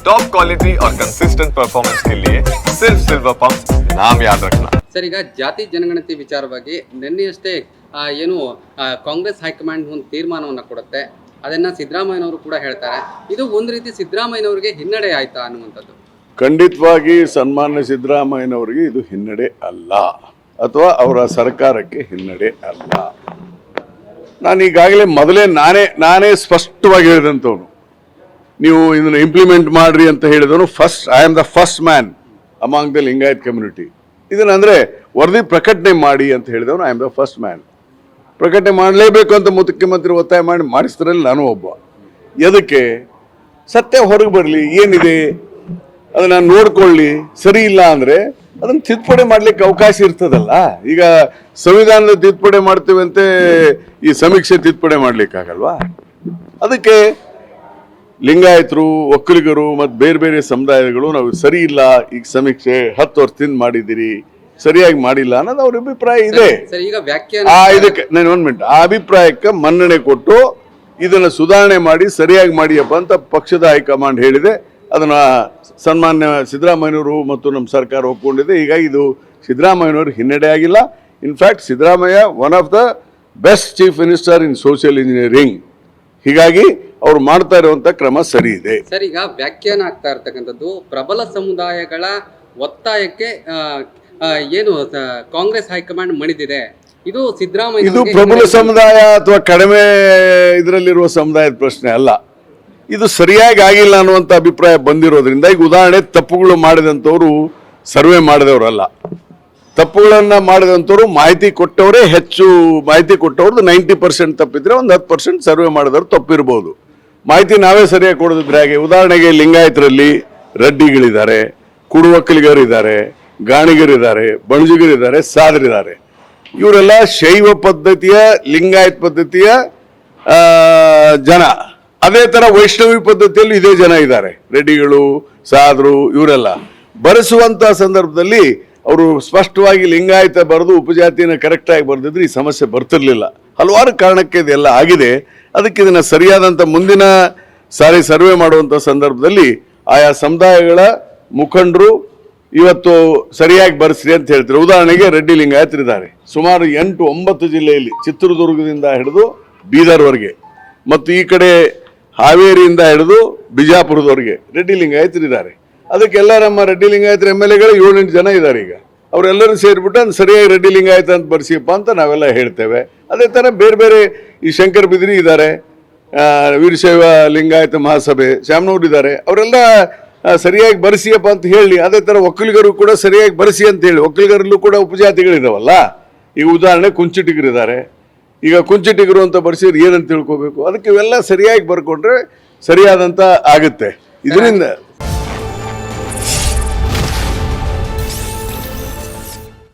Top quality और consistent performance के लिए सिर्फ सिल्वर पंप नाम याद रखना। ಸರ್, ಈಗ ಜಾತಿ ಜನಗಣತಿ ವಿಚಾರವಾಗಿ ನಿನ್ನೆಯಷ್ಟೇ ಏನು ಕಾಂಗ್ರೆಸ್ ಹೈಕಮಾಂಡ್ ಒಂದು ತೀರ್ಮಾನವನ್ನು ಕೊಡುತ್ತೆ. ಅದನ್ನು ಸಿದ್ದರಾಮಯ್ಯನವರು ಕೂಡ ಹೇಳ್ತಾರೆ. ಇದು ಒಂದು ರೀತಿ ಸಿದ್ದರಾಮಯ್ಯನವರಿಗೆ ಹಿನ್ನಡೆ ಆಯ್ತಾ ಅನ್ನುವಂಥದ್ದು. ಖಂಡಿತವಾಗಿ ಸನ್ಮಾನ್ಯ ಸಿದ್ದರಾಮಯ್ಯನವರಿಗೆ ಇದು ಹಿನ್ನಡೆ ಅಲ್ಲ, ಅಥವಾ ಅವರ ಸರ್ಕಾರಕ್ಕೆ ಹಿನ್ನಡೆ ಅಲ್ಲ. ನಾನು ಈಗಾಗಲೇ ಮೊದಲೇ ನಾನೇ ಸ್ಪಷ್ಟವಾಗಿ ಹೇಳಿದಂಥವನು, ನೀವು ಇದನ್ನು ಇಂಪ್ಲಿಮೆಂಟ್ ಮಾಡ್ರಿ ಅಂತ ಹೇಳಿದವನು. I am the first man among the Lingayat community. ಇದನ್ನ ಅಂದ್ರೆ ವರದಿ ಪ್ರಕಟಣೆ ಮಾಡಿ ಅಂತ ಹೇಳಿದವನು. I am the first man. ಪ್ರಕಟಣೆ ಮಾಡಲೇಬೇಕು ಅಂತ ಮುಖ್ಯಮಂತ್ರಿ ಒತ್ತಾಯ ಮಾಡಿಸ್ತಾರಲ್ಲಿ ನಾನು ಒಬ್ಬ. ಎದಕ್ಕೆ? ಸತ್ಯ ಹೊರಗೆ ಬರಲಿ, ಏನಿದೆ ಅದನ್ನ ನೋಡ್ಕೊಳ್ಳಿ. ಸರಿ ಇಲ್ಲ ಅಂದ್ರೆ ಅದನ್ನ ತಿದ್ದುಪಡಿ ಮಾಡ್ಲಿಕ್ಕೆ ಅವಕಾಶ ಇರ್ತದಲ್ಲ. ಈಗ ಸಂವಿಧಾನದ ತಿದ್ದುಪಡಿ ಮಾಡ್ತೀವಿ ಅಂತ ಈ ಸಮೀಕ್ಷೆ ತಿದ್ದುಪಡಿ ಮಾಡ್ಲಿಕ್ಕಾಗಲ್ವಾ? ಅದಕ್ಕೆ ಲಿಂಗಾಯತರು, ಒಕ್ಕಲಿಗರು ಮತ್ತು ಬೇರೆ ಬೇರೆ ಸಮುದಾಯಗಳು ನಾವು ಸರಿ ಇಲ್ಲ, ಈಗ ಸಮೀಕ್ಷೆ 10 ವರ್ಷದಿಂದ ಮಾಡಿದ್ದೀರಿ, ಸರಿಯಾಗಿ ಮಾಡಿಲ್ಲ ಅನ್ನೋದು ಅವ್ರ ಅಭಿಪ್ರಾಯ ಇದೆ. ಇದಕ್ಕೆ ನಾನು 1 ಮಿನಿಟ್, ಆ ಅಭಿಪ್ರಾಯಕ್ಕೆ ಮನ್ನಣೆ ಕೊಟ್ಟು ಇದನ್ನ ಸುಧಾರಣೆ ಮಾಡಿ ಸರಿಯಾಗಿ ಮಾಡಿಯಪ್ಪ ಅಂತ ಪಕ್ಷದ ಹೈಕಮಾಂಡ್ ಹೇಳಿದೆ. ಅದನ್ನ ಸನ್ಮಾನ್ಯ ಸಿದ್ದರಾಮಯ್ಯನವರು ಮತ್ತು ನಮ್ಮ ಸರ್ಕಾರ ಒಪ್ಕೊಂಡಿದೆ. ಹೀಗಾಗಿ ಇದು ಸಿದ್ದರಾಮಯ್ಯನವರು ಹಿನ್ನಡೆ ಆಗಿಲ್ಲ. In fact Siddaramaiah one of the best chief minister in social engineering. ಹೀಗಾಗಿ ಅವ್ರು ಮಾಡ್ತಾ ಇರುವಂತ ಕ್ರಮ ಸರಿ ಇದೆ. ಸರ್, ಈಗ ವ್ಯಾಖ್ಯಾನ ಆಗ್ತಾ ಇರ್ತಕ್ಕಂಥದ್ದು ಪ್ರಬಲ ಸಮುದಾಯಗಳ ಒತ್ತಾಯಕ್ಕೆ ಏನು ಕಾಂಗ್ರೆಸ್ ಹೈಕಮಾಂಡ್ ಮಣಿದಿದೆ. ಇದು ಸಿದ್ದರಾಮಯ್ಯ, ಇದು ಪ್ರಬಲ ಸಮುದಾಯ ಅಥವಾ ಕಡಿಮೆ ಇದರಲ್ಲಿರುವ ಸಮುದಾಯದ ಪ್ರಶ್ನೆ ಅಲ್ಲ. ಇದು ಸರಿಯಾಗಿ ಆಗಿಲ್ಲ ಅನ್ನುವಂಥ ಅಭಿಪ್ರಾಯ ಬಂದಿರೋದ್ರಿಂದ, ಈಗ ಉದಾಹರಣೆ ತಪ್ಪುಗಳು ಮಾಡಿದಂಥವ್ರು ಸರ್ವೆ ಮಾಡಿದವರಲ್ಲ. ತಪ್ಪುಗಳನ್ನ ಮಾಡಿದಂಥವ್ರು ಮಾಹಿತಿ ಕೊಟ್ಟವರೇ ಹೆಚ್ಚು. ಮಾಹಿತಿ ಕೊಟ್ಟವ್ರದ್ದು 90% ತಪ್ಪಿದ್ರೆ ಒಂದು 10% ಸರ್ವೆ ಮಾಡಿದವ್ರು ತಪ್ಪಿರ್ಬೋದು. ಮಾಹಿತಿ ನಾವೇ ಸರಿಯಾಗಿ ಕೊಡೋದಿದ್ರೆ ಹಾಗೆ. ಉದಾಹರಣೆಗೆ ಲಿಂಗಾಯತರಲ್ಲಿ ರೆಡ್ಡಿಗಳಿದ್ದಾರೆ, ಕುಡುವಕ್ಕಲಿಗರಿದ್ದಾರೆ, ಗಾಣಿಗರಿದ್ದಾರೆ, ಬಣಜಿಗರಿದ್ದಾರೆ, ಸಾದರಿದ್ದಾರೆ. ಇವರೆಲ್ಲ ಶೈವ ಪದ್ಧತಿಯ, ಲಿಂಗಾಯತ್ ಪದ್ಧತಿಯ ಜನ. ಅದೇ ತರ ವೈಷ್ಣವಿ ಪದ್ಧತಿಯಲ್ಲಿ ಇದೇ ಜನ ಇದ್ದಾರೆ. ರೆಡ್ಡಿಗಳು, ಸಾದರು ಇವರೆಲ್ಲ ಬರೆಸುವಂತ ಸಂದರ್ಭದಲ್ಲಿ ಅವರು ಸ್ಪಷ್ಟವಾಗಿ ಲಿಂಗಾಯತ ಬರೆದು ಉಪಜಾತಿಯನ್ನು ಕರೆಕ್ಟಾಗಿ ಬರೆದಿದ್ರೆ ಈ ಸಮಸ್ಯೆ ಬರ್ತಿರ್ಲಿಲ್ಲ. ಹಲವಾರು ಕಾರಣಕ್ಕೆ ಇದೆಲ್ಲ ಆಗಿದೆ. ಅದಕ್ಕೆ ಇದನ್ನ ಸರಿಯಾದಂಥ ಮುಂದಿನ ಸಾರಿ ಸರ್ವೆ ಮಾಡುವಂಥ ಸಂದರ್ಭದಲ್ಲಿ ಆಯಾ ಸಮುದಾಯಗಳ ಮುಖಂಡರು ಇವತ್ತು ಸರಿಯಾಗಿ ಬರೆಸ್ರಿ ಅಂತ ಹೇಳ್ತಾರೆ. ಉದಾಹರಣೆಗೆ ರೆಡ್ಡಿ ಲಿಂಗಾಯತರಿದ್ದಾರೆ ಸುಮಾರು 8-9 ಜಿಲ್ಲೆಯಲ್ಲಿ, ಚಿತ್ರದುರ್ಗದಿಂದ ಹಿಡಿದು ಬೀದರ್ವರೆಗೆ ಮತ್ತು ಈ ಕಡೆ ಹಾವೇರಿಯಿಂದ ಹಿಡಿದು ಬಿಜಾಪುರದವರೆಗೆ ರೆಡ್ಡಿ ಲಿಂಗಾಯತರಿದ್ದಾರೆ. ಅದಕ್ಕೆಲ್ಲ ನಮ್ಮ ರೆಡ್ಡಿ ಲಿಂಗಾಯತರ MLAಗಳು 7-8 ಜನ ಇದ್ದಾರೆ. ಈಗ ಅವರೆಲ್ಲರೂ ಸೇರಿಬಿಟ್ಟು ಅದು ಸರಿಯಾಗಿ ರೆಡ್ಡಿ ಲಿಂಗಾಯತ ಅಂತ ಬರ್ಸಿಯಪ್ಪ ಅಂತ ನಾವೆಲ್ಲ ಹೇಳ್ತೇವೆ. ಅದೇ ಥರ ಬೇರೆ ಬೇರೆ ಈ ಶಂಕರ್ ಬಿದ್ರಿ ಇದ್ದಾರೆ, ವೀರಶೈವ ಲಿಂಗಾಯತ ಮಹಾಸಭೆ ಶಾಮನೂರು ಇದ್ದಾರೆ. ಅವರೆಲ್ಲ ಸರಿಯಾಗಿ ಬರೆಸಿಯಪ್ಪ ಅಂತ ಹೇಳಿ. ಅದೇ ಥರ ಒಕ್ಕಲಿಗರು ಕೂಡ ಸರಿಯಾಗಿ ಬರೆಸಿ ಅಂತ ಹೇಳಿ. ಒಕ್ಕಲಿಗರಲ್ಲೂ ಕೂಡ ಉಪಜಾತಿಗಳಿದಾವಲ್ಲ. ಈಗ ಉದಾಹರಣೆ ಕುಂಚಿಟಿಗರಿದ್ದಾರೆ. ಈಗ ಕುಂಚಿಟಿಗರು ಅಂತ ಬರ್ಸಿದ್ರೆ ಏನಂತ ತಿಳ್ಕೋಬೇಕು. ಅದಕ್ಕೆ ಇವೆಲ್ಲ ಸರಿಯಾಗಿ ಬರ್ಕೊಂಡ್ರೆ ಸರಿಯಾದಂತ ಆಗುತ್ತೆ. ಇದರಿಂದ